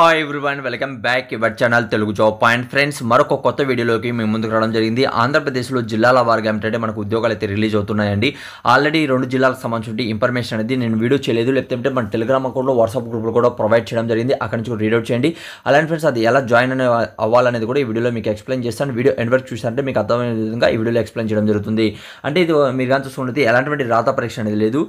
Hi everyone welcome back your channel Telugu job point friends మరొక కొత్త వీడియోలోకి మేము ముందుకు రావడం జరిగింది. ఆంధ్రప్రదేశ్లో జిల్లాల వారీగా ఏంటంటే మనకు ఉద్యోగాలు అయితే రిలీజ్ అవుతున్నాయండి. ఆల్రెడీ 2 జిల్లాలకు సంబంధించిన ఇన్ఫర్మేషన్ అనేది నేను వీడియో చేయలేదు, లేకపోతే మన టెలిగ్రామ్ అకౌంట్లో వాట్సాప్ గ్రూప్లో కూడా ప్రొవైడ్ చేయడం జరిగింది. అక్కడ నుంచి రీడ్ అవుట్ చేయండి. అలాంటి ఫ్రెండ్స్ అది ఎలా జాయిన్ అవ్వాలనేది కూడా ఈ వీడియోలో మీకు ఎక్స్ప్లెయిన్ చేస్తాను. వీడియో ఎండ్ వరకు చూసారంటే మీకు అర్థమయ్యే విధంగా ఈ వీడియోలో ఎక్స్ప్లెయిన్ చేయడం జరుగుతుంది. అంటే ఇది మీరు కానీ చూసుకుంటే ఎలాంటి రాత పరీక్ష అనేది లేదు.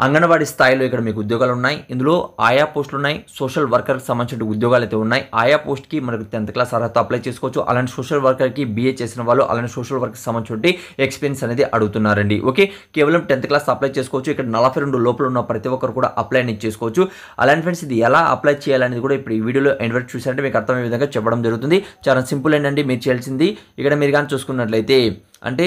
అంగన్వాడీ స్థాయిలో ఇక్కడ మీకు ఉద్యోగాలు ఉన్నాయి. ఇందులో ఆయా పోస్టులు ఉన్నాయి. సోషల్ వర్కర్కి సంబంధించిన ఉద్యోగాలు అయితే ఉన్నాయి. ఆయా పోస్ట్కి మనకు 10th క్లాస్ అర్హత అప్లై చేసుకోవచ్చు. అలాంటి సోషల్ వర్కర్కి BA చేసిన వాళ్ళు అలాంటి సోషల్ వర్క్కి సంబంధించి ఎక్స్పీరియన్స్ అనేది అడుగుతున్నారండి. ఓకే, కేవలం 10th క్లాస్ అప్లై చేసుకోవచ్చు. ఇక్కడ 42 లోపల ఉన్న ప్రతి ఒక్కరు కూడా అప్లై అనేది చేసుకోవచ్చు. అలాంటి ఫ్రెండ్స్ ఇది ఎలా అప్లై చేయాలనేది కూడా ఇప్పుడు ఈ వీడియోలో ఎండ్ వరకు చూసారంటే మీకు అర్థమయ్యే విధంగా చెప్పడం జరుగుతుంది. చాలా సింపుల్ ఏంటండి, మీరు చేయాల్సింది ఇక్కడ మీరు కానీ చూసుకున్నట్లయితే అంటే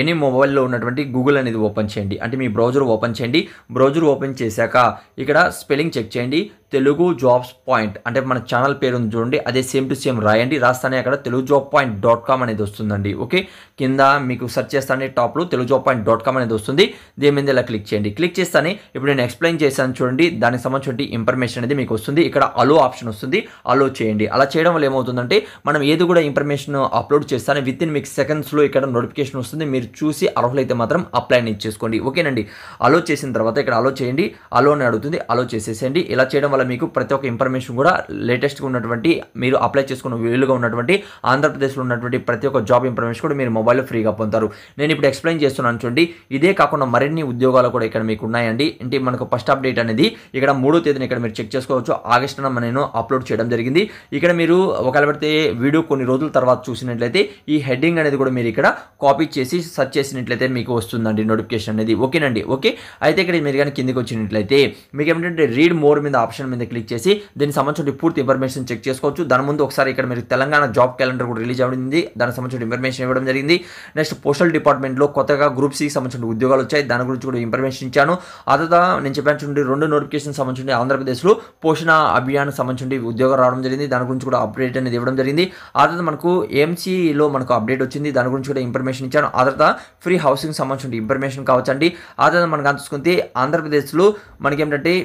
ఎనీ మొబైల్లో ఉన్నటువంటి గూగుల్ అనేది ఓపెన్ చేయండి. అంటే మీ బ్రౌజర్ ఓపెన్ చేయండి. బ్రౌజర్ ఓపెన్ చేశాక ఇక్కడ స్పెల్లింగ్ చెక్ చేయండి. తెలుగు జాబ్స్ పాయింట్ అంటే మన ఛానల్ పేరు ఉంది చూడండి, అదే సేమ్ టు సేమ్ రాయండి. రాస్తానే అక్కడ telugujob.com అనేది వస్తుందండి. ఓకే, కింద మీకు సెర్చ్ చేస్తానే టాప్లో telugujob.com అనేది వస్తుంది. దీని మీద ఇలా క్లిక్ చేయండి. క్లిక్ చేస్తానే ఇప్పుడు నేను ఎక్స్ప్లెయిన్ చేశాను చూడండి, దానికి సంబంధించిన ఇన్ఫర్మేషన్ అనేది మీకు వస్తుంది. ఇక్కడ అలో ఆప్షన్ వస్తుంది, అలో చేయండి. అలా చేయడం వల్ల ఏమవుతుందంటే మనం ఏది కూడా ఇన్ఫర్మేషన్ అప్లోడ్ చేస్తానే విత్ ఇన్ మీకు సెకండ్స్లో ఇక్కడ నోటిఫికేషన్ వస్తుంది. మీరు చూసి అర్హులైతే మాత్రం అప్లై అనేది చేసుకోండి. ఓకేనండి, అలో చేసిన తర్వాత ఇక్కడ అలో చేయండి. అలో అని అడుగుతుంది, అలో చేసేసేయండి. ఇలా చేయడం వల్ల మీకు ప్రతి ఒక్క ఇన్ఫర్మేషన్ కూడా లేటెస్ట్గా ఉన్నటువంటి మీరు అప్లై చేసుకున్న వీలుగా ఉన్నటువంటి ఆంధ్రప్రదేశ్లో ఉన్నటువంటి ప్రతి ఒక్క జాబ్ ఇన్ఫర్మేషన్ కూడా మీరు మొబైల్లో ఫ్రీగా పొందుతారు. నేను ఇప్పుడు ఎక్స్ప్లెయిన్ చేస్తున్నాను చూడండి. ఇదే కాకుండా మరిన్ని ఉద్యోగాలు కూడా ఇక్కడ మీకు ఉన్నాయండి. అంటే మనకు ఫస్ట్ అప్డేట్ అనేది ఇక్కడ 3వ తేదీన ఇక్కడ మీరు చెక్ చేసుకోవచ్చు. ఆగస్టున నేను అప్లోడ్ చేయడం జరిగింది. ఇక్కడ మీరు ఒకవేళ పెడితే వీడియో కొన్ని రోజుల తర్వాత చూసినట్లయితే ఈ హెడ్డింగ్ అనేది కూడా మీరు ఇక్కడ కాపీ చేసి సెర్చ్ చేసినట్లయితే మీకు వస్తుందండి నోటిఫికేషన్ అనేది. ఓకేనండి. ఓకే, అయితే ఇక్కడ మీరు కానీ కిందికి వచ్చినట్లయితే మీకు ఏమిటంటే రీడ్ మోర్ మీద ఆప్షన్ మీద క్లిక్ చేసి దీనికి సంబంధించిన పూర్తి ఇన్ఫర్మేషన్ చెక్ చేసుకోవచ్చు. దాని ముందు ఒకసారి ఇక్కడ మీరు తెలంగాణ జాబ్ క్యాలెండర్ కూడా రిలీజ్ అవ్వడింది. దానికి సంబంధించిన ఇన్ఫర్మేషన్ ఇవ్వడం జరిగింది. నెక్స్ట్ పోస్టల్ డిపార్ట్మెంట్లో కొత్తగా గ్రూప్ సికి సంబంధించిన ఉద్యోగాలు వచ్చాయి. దాని గురించి కూడా ఇన్ఫర్మేషన్ ఇచ్చాను. ఆ తర్వాత నేను చెప్పాను చూడండి 2 నోటిఫికేషన్ సంబంధించిన ఆంధ్రప్రదేశ్లో పోషణ అభియాన్ సంబంధించిన ఉద్యోగం రావడం జరిగింది. దాని గురించి కూడా అప్డేట్ అనేది ఇవ్వడం జరిగింది. ఆ తర్వాత మనకు AMCలో మనకు అప్డేట్ వచ్చింది. దాని గురించి కూడా ఇన్ఫర్మేషన్ ఇచ్చాను. ఆ తర్వాత ఫ్రీ హౌసింగ్ సంబంధించిన ఇన్ఫర్మేషన్ కావచ్చండి. ఆ తర్వాత మనకు చూసుకుంటే ఆంధ్రప్రదేశ్లో మనకేంటంటే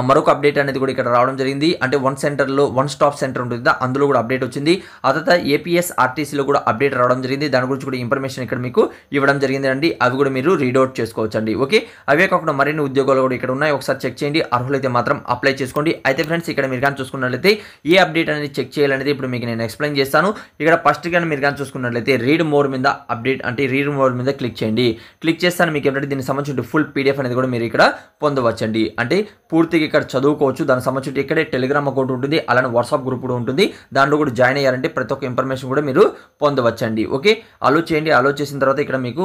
మరొక అప్డేట్ అనేది కూడా ఇక్కడ రావడం జరిగింది. అంటే వన్ స్టాప్ సెంటర్ ఉంటుంది, అందులో కూడా అప్డేట్ వచ్చింది. ఆ తర్వాత APSRTCలో కూడా అప్డేట్ రావడం జరిగింది. దాని గురించి కూడా ఇన్ఫర్మేషన్ ఇక్కడ మీకు ఇవ్వడం జరిగింది అండి. అవి కూడా మీరు రీడౌట్ చేసుకోవచ్చు అండి. ఓకే, అవే కాకుండా మరిన్ని ఉద్యోగాలు కూడా ఇక్కడ ఉన్నాయి. ఒకసారి చెక్ చేయండి. అర్హులైతే మాత్రం అప్లై చేసుకోండి. అయితే ఫ్రెండ్స్ ఇక్కడ మీరు కానీ చూసుకున్నట్లయితే ఏ అప్డేట్ అనేది చెక్ చేయాలనేది ఇప్పుడు మీకు నేను ఎక్స్ప్లెయిన్ చేస్తాను. ఇక్కడ ఫస్ట్ కానీ మీరు కానీ చూసుకున్నట్లయితే రీడ్ మోర్ మీద అప్డేట్ అంటే రీడ్ మోర్ మీద క్లిక్ చేయండి. క్లిక్ చేస్తాను మీకు ఏంటంటే దీనికి సంబంధించిన ఫుల్ PDF అనేది కూడా మీరు ఇక్కడ పొందవచ్చండి. అంటే పూర్తిగా ఇక్కడ చదువుకోవచ్చు. దానికి సంబంధించి ఇక్కడే టెలిగ్రామ్ అకౌంట్ ఉంటుంది, అలానే వాట్సాప్ గ్రూప్ కూడా ఉంటుంది. దాంట్లో కూడా జాయిన్ అయ్యారంటే ప్రతి ఒక్క ఇన్ఫర్మేషన్ కూడా మీరు పొందవచ్చండి. ఓకే, అలో చేయండి. అలో చేసిన తర్వాత ఇక్కడ మీకు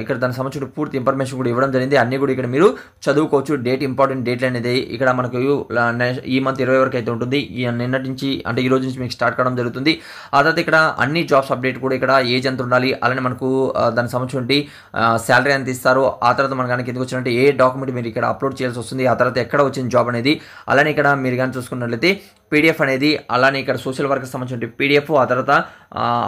ఇక్కడ దానికి సంబంధించిన పూర్తి ఇన్ఫర్మేషన్ కూడా ఇవ్వడం జరిగింది. అన్ని కూడా ఇక్కడ మీరు చదువుకోవచ్చు. ఇంపార్టెంట్ డేట్లు అనేది ఇక్కడ మనకు ఈ మంత్ 20 వరకు అయితే ఉంటుంది. నిన్నటి నుంచి అంటే ఈ రోజు నుంచి మీకు స్టార్ట్ కావడం జరుగుతుంది. ఆ తర్వాత ఇక్కడ అన్ని జాబ్స్ అప్డేట్ కూడా ఇక్కడ ఏజ్ ఎంత ఉండాలి, అలానే మనకు దానికి సంబంధించి శాలరీ ఎంత ఇస్తారు, ఆ తర్వాత మనకు కనుక ఎందుకు వచ్చినట్టు ఏ డాక్యుమెంట్ మీరు ఇక్కడ అప్లోడ్ చేయాల్సి వస్తుంది, ఆ తర్వాత ఎక్కడ వచ్చిన జాబ్ అనేది, అలానే ఇక్కడ మీరు కానీ చూసుకున్నట్లయితే PDF అనేది, అలానే ఇక్కడ సోషల్ వర్క్ సంబంధించిన PDF, ఆ తర్వాత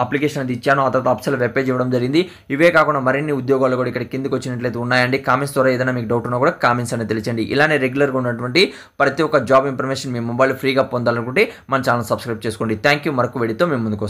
అప్లికేషన్ అనేది ఇచ్చాను. ఆ తర్వాత అప్సల్ వెబ్ పేజ్ ఇవ్వడం జరిగింది. ఇవే కాకుండా మరిన్ని ఉద్యోగాలు కూడా ఇక్కడ కిందకి వచ్చినట్లయితే ఉన్నాయండి. కామెంట్స్ ద్వారా ఏదైనా మీకు డౌట్ ఉన్నా కూడా కామెంట్స్ అనేది తెలియజేయండి. ఇలానే రెగ్యులర్గా ఉన్నటువంటి ప్రతి ఒక్క జాబ్ ఇన్ఫర్మేషన్ మీ మొబైల్ ఫ్రీగా పొందాలనుకుంటే మన ఛానల్ సబ్స్క్రైబ్ చేసుకోండి. Thank you. మరొక వీడియోతో మేము ముందుకు